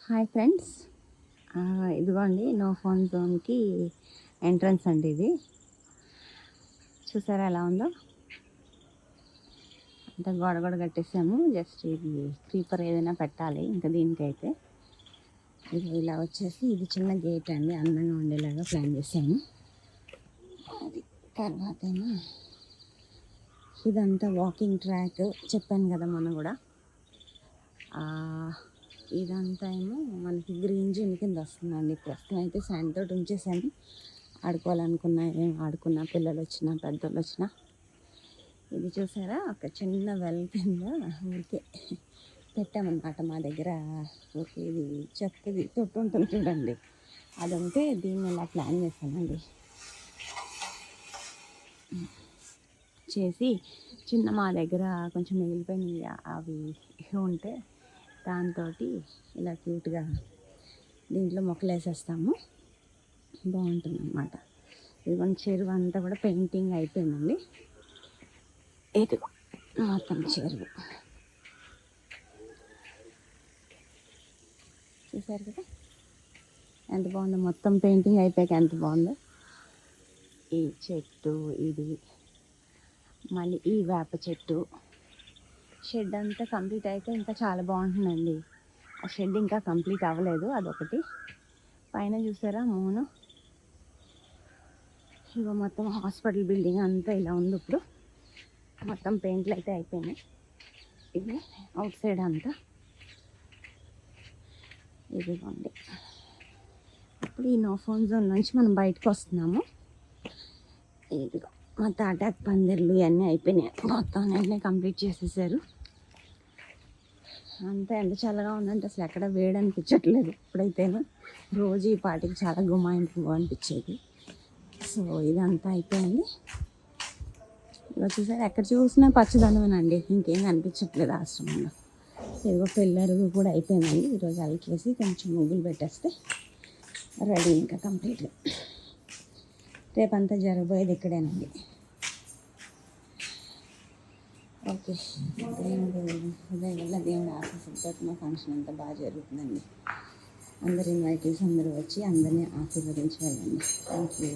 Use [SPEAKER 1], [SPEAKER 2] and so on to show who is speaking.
[SPEAKER 1] Hi friends, ఇదిగోండి no phone జోన్కి entrance అండి. ఇది చూసారా ఎలా ఉందో, అంతా గోడ గోడ కట్టేసాము. జస్ట్ ఇది క్రీపర్ ఏదైనా పెట్టాలి ఇంకా దీనికైతే. ఇది ఇలా వచ్చేసి ఇది చిన్న గేట్ అండి, అందంగా ఉండేలాగా ప్లాన్ చేసాము. అది తర్వాత ఏమో ఇదంతా వాకింగ్ ట్రాక్ చెప్పాను కదా మొన్న కూడా. ఇదంతా ఏమో మనకి గ్రీన్ జోన్ కింద వస్తుందండి. ప్రస్తుతం అయితే శాండ్ తోటి ఉంచేసాను. ఆడుకోవాలనుకున్నా ఆడుకున్న పిల్లలు వచ్చినా పెద్దోళ్ళు వచ్చినా. ఇది చూసారా, ఒక చిన్న వెల్ కింద ఊరికే పెట్టామన్నమాట మా దగ్గర. ఊరికే ఇది చెత్తది తొట్టు ఉంటుంది చూడండి, అది ఉంటే దీన్ని ఇలా ప్లాన్ చేశానండి. చేసి చిన్న మా దగ్గర కొంచెం మిగిలిపోయినాయి అవి ఉంటే దాంతో ఇలా క్యూట్గా దీంట్లో మొక్కలు వేసేస్తాము. బాగుంటుంది అన్నమాట. ఇది కొంచెం చెరువు అంతా కూడా పెయింటింగ్ అయిపోయిందండి. ఇది మొత్తం చెరువు చూసారు కదా ఎంత బాగుందో. మొత్తం పెయింటింగ్ అయిపోయాక ఎంత బాగుందో. ఈ చెట్టు ఇది, మళ్ళీ ఈ వేప చెట్టు. షెడ్ అంతా కంప్లీట్ అయితే ఇంకా చాలా బాగుంటుందండి. ఆ షెడ్ ఇంకా కంప్లీట్ అవ్వలేదు, అదొకటి. పైన చూసారా మూను. ఇగో మొత్తం హాస్పిటల్ బిల్డింగ్ అంతా ఇలా ఉంది. ఇప్పుడు మొత్తం పెయింట్లు అయితే అయిపోయినాయి. ఇది అవుట్ సైడ్ అంతా ఇదిగోండి. ఇప్పుడు ఈ నో ఫోన్ జోన్ నుంచి మనం బయటకు వస్తున్నాము. ఇదిగో మా తాటాకు పందిర్లు ఇవన్నీ అయిపోయినాయి. మొత్తం అన్నీ కంప్లీట్ చేసేసారు. అంతా ఎంత చల్లగా ఉందంటే అసలు ఎక్కడ వేడి అనిపించట్లేదు. ఇప్పుడైతేను రోజు ఈ పాటికి చాలా గుమాయింపు అనిపించేది. సో ఇదంతా అయిపోయింది. ఇలా చూసారు, ఎక్కడ చూసినా పచ్చదనమేనండి, ఇంకేం అనిపించట్లేదు ఆశ్రమంలో. ఇదిగో పిల్లలు కూడా అయిపోయిందండి. ఈరోజు అలికేసి కొంచెం ముగ్గులు పెట్టేస్తే రెడీ ఇంకా కంప్లీట్గా. రేపంతా జరగబోయేది ఇక్కడేనండి. ఓకే, దేవుడు ఆశీస్సులతో మా ఫంక్షన్ అంతా బాగా జరుగుతుందండి. అందరు ఇన్వైటీస్ అందరూ వచ్చి అందరినీ ఆశీర్వదించి వెళ్ళండి. Thank you.